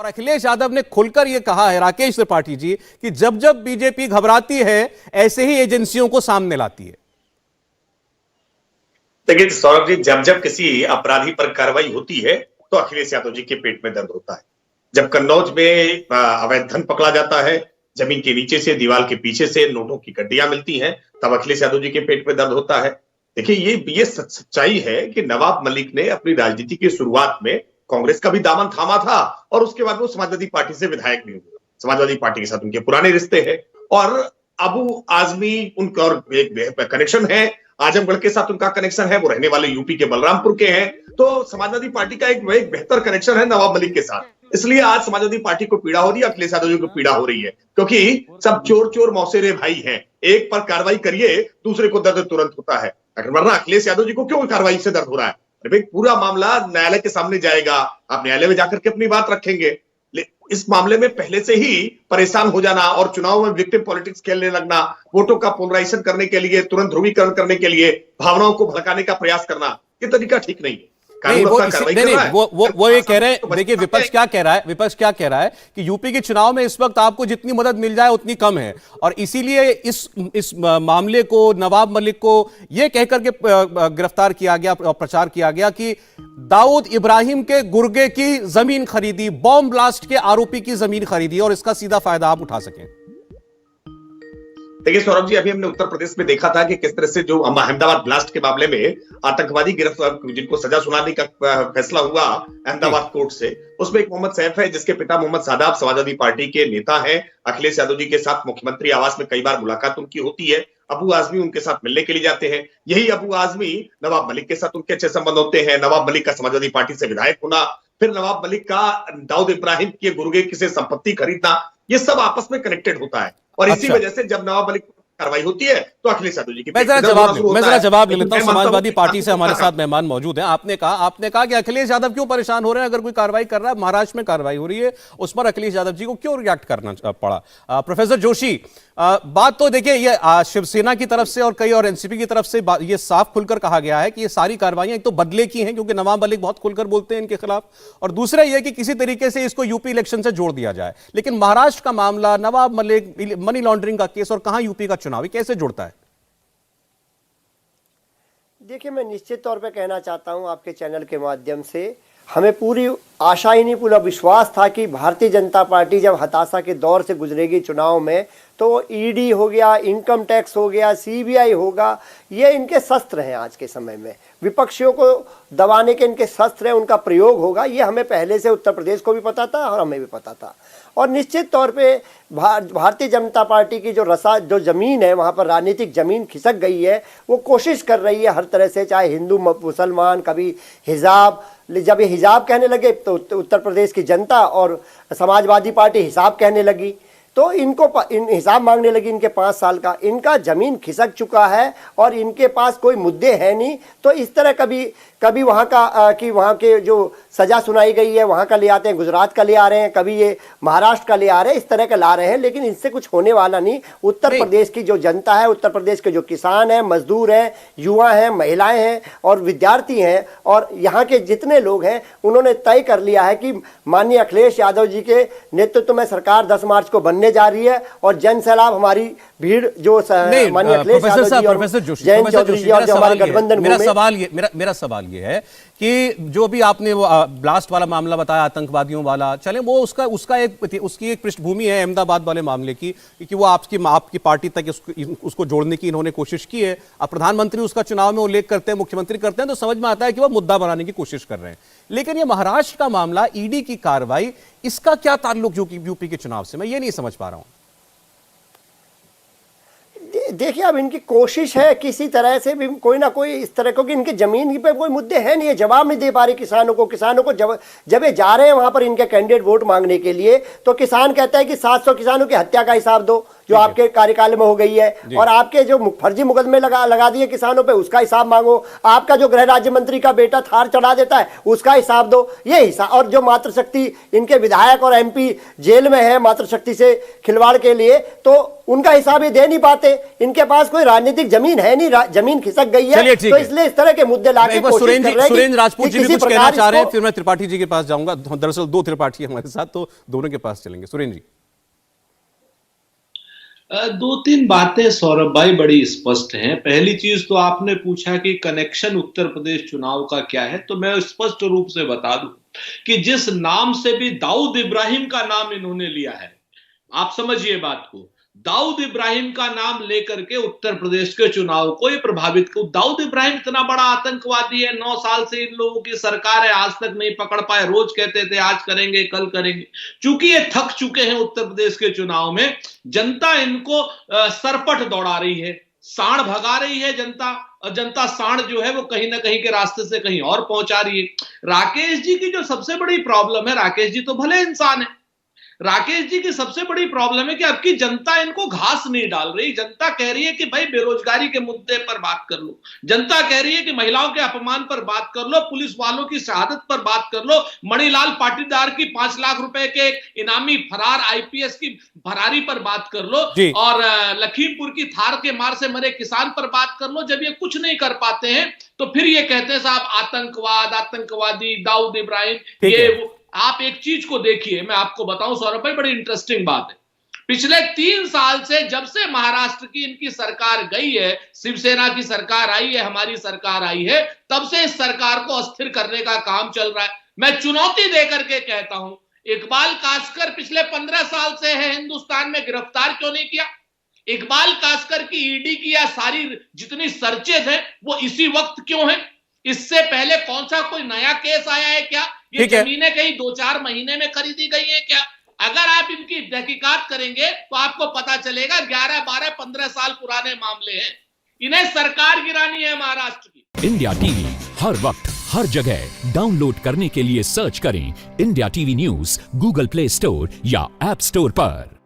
और अखिलेश यादव ने खुलकर यह कहा है, राकेश त्रिपाठी जी, कि जब जब बीजेपी घबराती है ऐसे ही एजेंसियों को सामने लाती है। देखिए सौरभ जी, जब जब किसी अपराधी पर कार्रवाई होती है तो अखिलेश यादव जी के पेट में दर्द होता है। जब कन्नौज में अवैध धन पकड़ा जाता है, जमीन के नीचे से, दीवार के पीछे से नोटों की गड्डियां मिलती हैं, तब अखिलेश यादव जी के पेट में दर्द होता है। देखिए ये सच्चाई है कि नवाब मलिक ने अपनी राजनीति की शुरुआत में कांग्रेस का भी दामन थामा था और उसके बाद वो समाजवादी पार्टी से विधायक भी हुए। समाजवादी पार्टी के साथ उनके पुराने रिश्ते हैं और अबू आजमी उनका और एक कनेक्शन है, आजमगढ़ के साथ उनका कनेक्शन है, वो रहने वाले यूपी के बलरामपुर के हैं, तो समाजवादी पार्टी का एक बेहतर कनेक्शन है नवाब मलिक के साथ। इसलिए आज समाजवादी पार्टी को पीड़ा हो रही है, अखिलेश यादव जी को पीड़ा हो रही है, क्योंकि सब चोर चोर मौसेरे भाई हैं। एक पर कार्रवाई करिए, दूसरे को दर्द तुरंत होता है। वरना अखिलेश यादव जी को क्यों कार्रवाई से दर्द हो रहा है? अरे भाई, पूरा मामला न्यायालय के सामने जाएगा, आप न्यायालय में जाकर के अपनी बात रखेंगे। इस मामले में पहले से ही परेशान हो जाना और चुनाव में विक्टिम पॉलिटिक्स खेलने लगना, वोटों का पोलराइजेशन करने के लिए, तुरंत ध्रुवीकरण करने के लिए भावनाओं को भड़काने का प्रयास करना, ये तरीका ठीक नहीं है। नहीं, वो ये कह रहे हैं, देखिए विपक्ष क्या कह रहा है कि यूपी के चुनाव में इस वक्त आपको जितनी मदद मिल जाए उतनी कम है, और इसीलिए इस मामले को नवाब मलिक को यह कहकर के गिरफ्तार किया गया और प्रचार किया गया कि दाऊद इब्राहिम के गुर्गे की जमीन खरीदी, बॉम्ब ब्लास्ट के आरोपी की जमीन खरीदी और इसका सीधा फायदा आप उठा सकें। देखिए सौरभ जी, अभी हमने उत्तर प्रदेश में देखा था कि किस तरह से जो अहमदाबाद ब्लास्ट के मामले में आतंकवादी गिरफ्तार जिनको सजा सुनाने का फैसला हुआ अहमदाबाद कोर्ट से, उसमें एक मोहम्मद सैफ है जिसके पिता मोहम्मद सादाब समाजवादी पार्टी के नेता हैं। अखिलेश यादव जी के साथ मुख्यमंत्री आवास में कई बार मुलाकात उनकी होती है। अबू आजमी उनके साथ मिलने के लिए जाते हैं। यही अबू आजमी नवाब मलिक के साथ उनके अच्छे संबंध होते हैं। नवाब मलिक का समाजवादी पार्टी से विधायक होना, फिर नवाब मलिक का दाऊद इब्राहिम के गुर्गे की से संपत्ति खरीदना, ये सब आपस में कनेक्टेड होता है। और इसी वजह से जब नवाब मलिक कार्रवाई होती है तो अखिलेश यादव जी की मैं जरा जवाब ले लेता हूं। समाजवादी पार्टी से हमारे साथ मेहमान मौजूद हैं। आपने कहा कि अखिलेश यादव क्यों परेशान हो रहे हैं? अगर कोई कार्रवाई कर रहा है, महाराष्ट्र में कार्रवाई हो रही है, उस पर अखिलेश यादव जी को क्यों रिएक्ट करना पड़ा? प्रोफेसर जोशी, बात तो देखिए, ये शिवसेना की तरफ से और कई और एनसीपी की तरफ से ये साफ खुलकर कहा गया है कि ये सारी कार्रवाइयां एक तो बदले की हैं, क्योंकि नवाब मलिक बहुत खुलकर बोलते हैं इनके खिलाफ, और दूसरा यह कि किसी तरीके से इसको यूपी इलेक्शन से जोड़ दिया जाए। लेकिन महाराष्ट्र का मामला, नवाब मलिक, मनी लॉन्ड्रिंग का केस और कहां यूपी का चुनाव, कैसे जुड़ता है? देखिए, मैं निश्चित तौर पे कहना चाहता हूं आपके चैनल के माध्यम से, हमें पूरी आशा ही नहीं, पूरा विश्वास था कि भारतीय जनता पार्टी जब हताशा के दौर से गुजरेगी चुनाव में, तो ईडी हो गया, इनकम टैक्स हो गया, सीबीआई होगा, ये इनके शस्त्र हैं आज के समय में। विपक्षियों को दबाने के इनके शस्त्र हैं, उनका प्रयोग होगा, ये हमें पहले से उत्तर प्रदेश को भी पता था और हमें भी पता था। और निश्चित तौर पे भारतीय जनता पार्टी की जो ज़मीन है, वहाँ पर राजनीतिक ज़मीन खिसक गई है, वो कोशिश कर रही है हर तरह से, चाहे हिंदू मुसलमान, कभी हिजाब, जब ये हिजाब कहने लगे तो उत्तर प्रदेश की जनता और समाजवादी पार्टी हिसाब कहने लगी, तो इनको हिसाब मांगने लगी। इनके 5 साल का इनका ज़मीन खिसक चुका है और इनके पास कोई मुद्दे हैं नहीं। तो इस तरह कभी वहाँ का कि वहाँ के जो सज़ा सुनाई गई है वहाँ का ले आते हैं, गुजरात का ले आ रहे हैं, कभी ये महाराष्ट्र का ले आ रहे हैं, इस तरह का ला रहे हैं, लेकिन इनसे कुछ होने वाला नहीं। उत्तर प्रदेश की जो जनता है, उत्तर प्रदेश के जो किसान हैं, मजदूर हैं, युवा हैं, महिलाएं हैं और विद्यार्थी हैं और यहाँ के जितने लोग हैं, उन्होंने तय कर लिया है कि माननीय अखिलेश यादव जी के नेतृत्व में सरकार 10 मार्च को बनने जा रही है और जन सैलाब हमारी भीड़ जो माननीय अखिलेश यादव जी और जयंत चौधरी जी और जो हमारे गठबंधन, मेरा सवाल ये है कि जो भी आपने वो ब्लास्ट वाला मामला बताया, आतंकवादियों वाला, चले वो उसकी एक पृष्ठभूमि है अहमदाबाद वाले मामले की, कि वो आपकी पार्टी तक उसको जोड़ने की इन्होंने कोशिश की है। अब प्रधानमंत्री उसका चुनाव में उल्लेख करते हैं, मुख्यमंत्री करते हैं, तो समझ में आता है कि वो मुद्दा बनाने की कोशिश कर रहे हैं। लेकिन ये महाराष्ट्र का मामला, ईडी की कार्रवाई, इसका क्या ताल्लुक यूपी के चुनाव से? मैं ये नहीं समझ पा रहा हूं। देखिए, अब इनकी कोशिश है किसी तरह से भी कोई ना कोई इस तरह, क्योंकि इनके जमीन पे कोई मुद्दे हैं नहीं है, जवाब नहीं दे पा रहे किसानों को जब ये जा रहे हैं वहां पर इनके कैंडिडेट वोट मांगने के लिए, तो किसान कहता है कि 700 किसानों की हत्या का हिसाब दो, जो आपके कार्यकाल में हो गई है, और आपके जो फर्जी मुकदमे लगा दिए किसानों पे, उसका हिसाब मांगो। आपका जो गृह राज्य मंत्री का बेटा थार चढ़ा देता है, उसका हिसाब दो। ये हिसाब, और जो मातृशक्ति इनके विधायक और MP जेल में है मातृशक्ति से खिलवाड़ के लिए, तो उनका हिसाब ये दे नहीं पाते। इनके पास कोई राजनीतिक जमीन है नहीं, जमीन खिसक गई है, तो इसलिए इस तरह के मुद्दे लाके कोशिश कर रहे हैं। सुरेंद्र राजपूत जी भी कुछ कहना चाह रहे हैं, फिर मैं त्रिपाठी जी के पास जाऊंगा। दरअसल 2 त्रिपाठी हमारे साथ, तो दोनों के पास चलेंगे। सुरेंद्र जी, 2-3 बातें सौरभ भाई बड़ी स्पष्ट हैं। पहली चीज तो आपने पूछा कि कनेक्शन उत्तर प्रदेश चुनाव का क्या है, तो मैं स्पष्ट रूप से बता दूं कि जिस नाम से भी दाऊद इब्राहिम का नाम इन्होंने लिया है, आप समझिए बात को, दाऊद इब्राहिम का नाम लेकर के उत्तर प्रदेश के चुनाव को ये प्रभावित कर। दाऊद इब्राहिम इतना बड़ा आतंकवादी है, 9 साल से इन लोगों की सरकार है, आज तक नहीं पकड़ पाए। रोज कहते थे आज करेंगे कल करेंगे। चूंकि ये थक चुके हैं उत्तर प्रदेश के चुनाव में, जनता इनको सरपट दौड़ा रही है, सांड भगा रही है जनता, और जनता सांड जो है वो कहीं ना कहीं के रास्ते से कहीं और पहुंचा रही है। राकेश जी की जो सबसे बड़ी प्रॉब्लम है, राकेश जी तो भले इंसान है, राकेश जी की सबसे बड़ी प्रॉब्लम है कि अब की जनता इनको घास नहीं डाल रही। जनता कह रही है कि भाई बेरोजगारी के मुद्दे पर बात कर लो, जनता कह रही है कि महिलाओं के अपमान पर बात कर लो, पुलिस वालों की शहादत पर बात कर लो, मणिलाल पाटीदार की 5 लाख रुपए के इनामी फरार IPS की भरारी पर बात कर लो, और लखीमपुर की थार के मार से मरे किसान पर बात कर लो। जब ये कुछ नहीं कर पाते हैं तो फिर ये कहते हैं साहब आतंकवाद, आतंकवादी, दाऊद इब्राहिम, ये वो। आप एक चीज को देखिए, मैं आपको बताऊं सौरभ भाई, बड़ी इंटरेस्टिंग बात है। पिछले 3 साल से जब से महाराष्ट्र की इनकी सरकार गई है, शिवसेना की सरकार आई है, हमारी सरकार आई है, तब से इस सरकार को अस्थिर करने का काम चल रहा है। मैं चुनौती देकर के कहता हूं, इकबाल कास्कर पिछले 15 साल से है हिंदुस्तान में, गिरफ्तार क्यों नहीं किया? इकबाल कास्कर की ED की या सारी जितनी सर्चेज है वो इसी वक्त क्यों है? इससे पहले कौन सा कोई नया केस आया है क्या? ये जमीनें कहीं 2-4 महीने में खरीदी गई है क्या? अगर आप इनकी तहकीकात करेंगे तो आपको पता चलेगा 11, 12, 15 साल पुराने मामले हैं। इन्हें सरकार गिरानी है महाराष्ट्र की। इंडिया TV हर वक्त हर जगह डाउनलोड करने के लिए सर्च करें India TV news Google play store या ऐप स्टोर पर।